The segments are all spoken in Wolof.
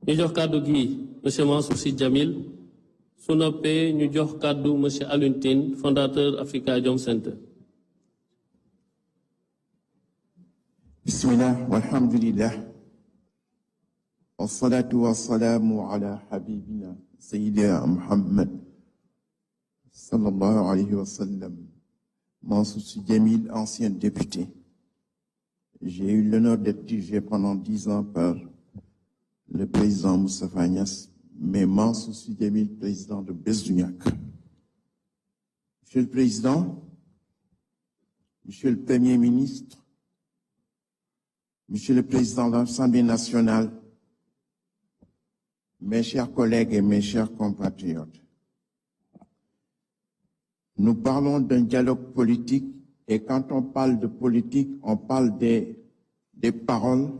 ñu jox kàddu gi monsieur Mansour Sy Djamil su noppee ñu jox kàddu monsieur Alioune Tine fondateur Afrikajom Center. Bismillah walhamdulillah wassalatu wassalamu ala habibina sayyidina Muhammad sallallahu alayhi wa sallam. Mansour Sy Djamil, ancien député. J'ai eu l'honneur d'être dirigé pendant 10 ans par le président Moustapha Niasse, mais Mansour Sy Djamil, président de Bës du Ñakk. Monsieur le Président, Monsieur le Premier ministre, Monsieur le Président de l'Assemblée nationale, mes chers collègues et mes chers compatriotes, nous parlons d'un dialogue politique et quand on parle de politique, on parle des paroles,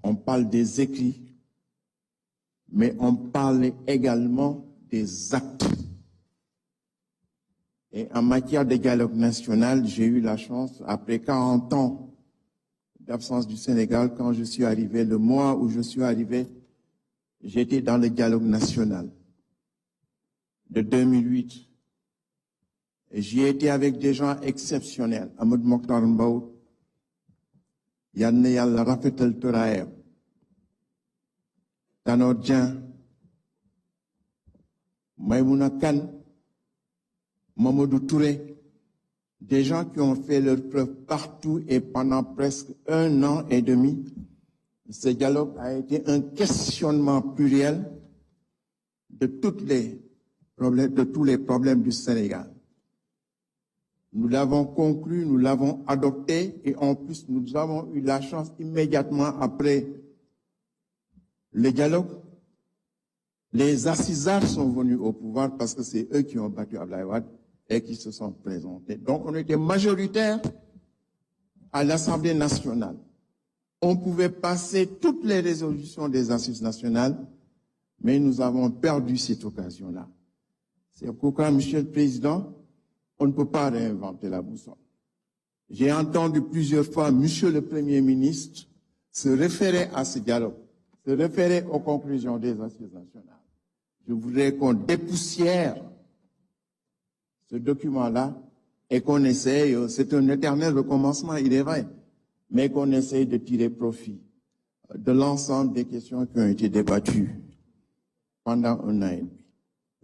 on parle des écrits, mais on parle également des actes. Et en matière de dialogue national, j'ai eu la chance, après 40 ans d'absence du Sénégal, quand je suis arrivé, le mois où je suis arrivé, j'étais dans le dialogue national de 2008. Et j'y ai été avec des gens exceptionnels. Amadou Mokhtar Mbow, Yann Yalla Rafetal Touraïm, Tanor Dieng, Maïmouna Kane, Mamadou Touré, des gens qui ont fait leur preuve partout et pendant presque 1 an et demi. Ce dialogue a été un questionnement pluriel de tous les problèmes du Sénégal. Nous l'avons conclu, nous l'avons adopté et en plus nous avons eu la chance immédiatement après le dialogue. Les assisards sont venus au pouvoir parce que c'est eux qui ont battu Abdoulaye Wade et qui se sont présentés. Donc on était majoritaire à l'Assemblée nationale. On pouvait passer toutes les résolutions des assises nationales, mais nous avons perdu cette occasion-là. C'est pourquoi, Monsieur le Président, on ne peut pas réinventer la boussole. J'ai entendu plusieurs fois Monsieur le Premier ministre se référer à ce dialogue, se référer aux conclusions des assises nationales. Je voudrais qu'on dépoussière ce document-là et qu'on essaye, c'est un éternel recommencement, il est vrai, mais qu'on essaye de tirer profit de l'ensemble des questions qui ont été débattues pendant 1 an et demi.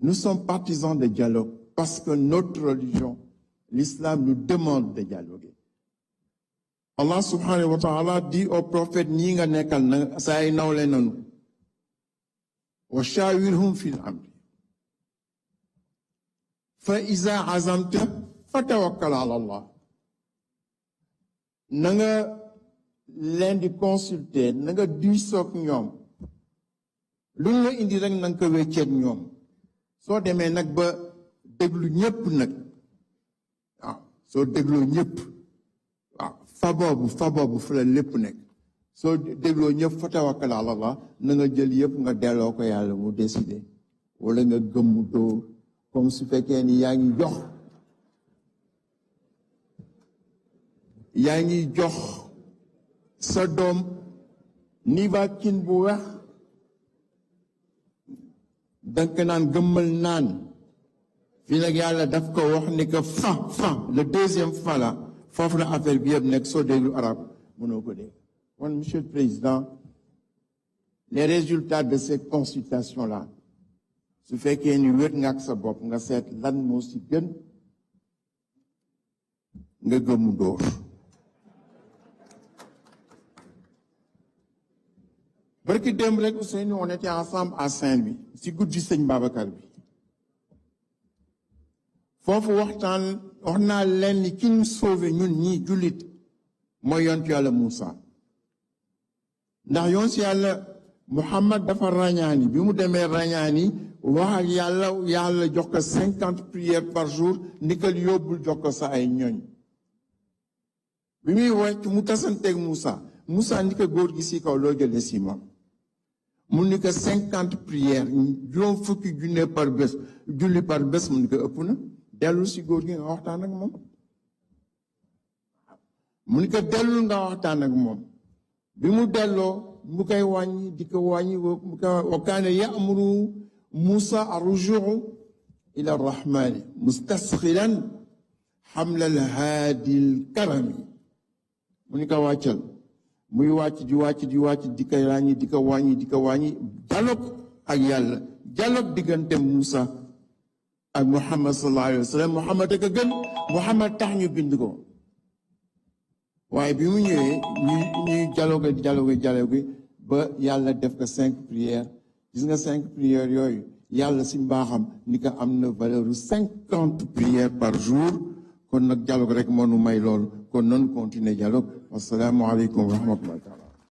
Nous sommes partisans de dialogue parce que notre religion, l'islam, nous demande de dialoguer. Allah subhanahu wa ta'ala dit au prophète, ñi nga nekkal na say nawle nanu wa shawirhum fil amri fa iza azamta fatawakkal ala Allah. Na nga leen di consulter, na nga diisoog ñoom, luñ la indi rek na nga ko wecceeg ñoom. Soo demee nag ba déglu ñëpp nag waaw soo dégloo ñëpp waaw fa boobu fa la lépp nekk soo dégloo ñëpp fa tawakkal ala Allah na nga jël yëpp nga delloo ko yàlla mu décider wala nga gëmmu dóor comme su fekkee ni yaa ngi jox sa doom Nivaquine bu weex danga naan gëmmal naan fii nag yàlla daf ko wax ni que fa le deuxième fa la foofu la affaire bi yëpp nekk soo déglu arab mënoo ko dégg. Kon Monsieur le Président, les résultats de ces consultations là su fekkee ni wét nga ak sa bopp nga seet lan moo si gën nga gëmmu dóor. Barki démb rek Ousseynou on était ensemble à Saint-Louis si guddi Sëñ Babacar bi foofu wax naa leen ni ki ñu sauvé ñun ñii jullit mooy yonent Yàlla Moussa ndax yonent Yàlla Muhammad dafa ràññaani bi mu demee ràññaani wax ak yàlla jox ko 50 prières par jour ni ko yóbbul jox ko sa ay ñoñ bi muy wàcc mu tasanteeg Moussa ni ko góor gi si kaw loo jëlee si moom mu ni ko 50 prières juróom fukki junne par bés julli par bés mu ni ko ëpp na dellu si góor gi nga waxtaan ak moom mu ni ko dellul nga waxtaan ak moom bi mu delloo mu koy wàññi di ko wàññi wa kaana ya'muru Musa ar-rujuu ila ar-rahmani mustasxilan xamla al-haadi al-karami mu ni ko wàccal muy wàcc di wàcc di wàcc di ko wàññi di ko wàññi di ko wàññi dialogue ak yàlla dialogue diggante Musa ak Muhammad sallallahu alayhi wa sallam Muhammad ak a gën Muhammad tax ñu bind ko waaye bi mu ñëwee ñuy dialogue ba yàlla def ko 5 prières gis nga 5 prières yooyu yàlla si mbaaxam ni ko am na valeur 50 prières par jour kon nag dialogue rek moo nu may loolu kon noonu continuer dialogue assalaamu aleykum wa rahmatullahi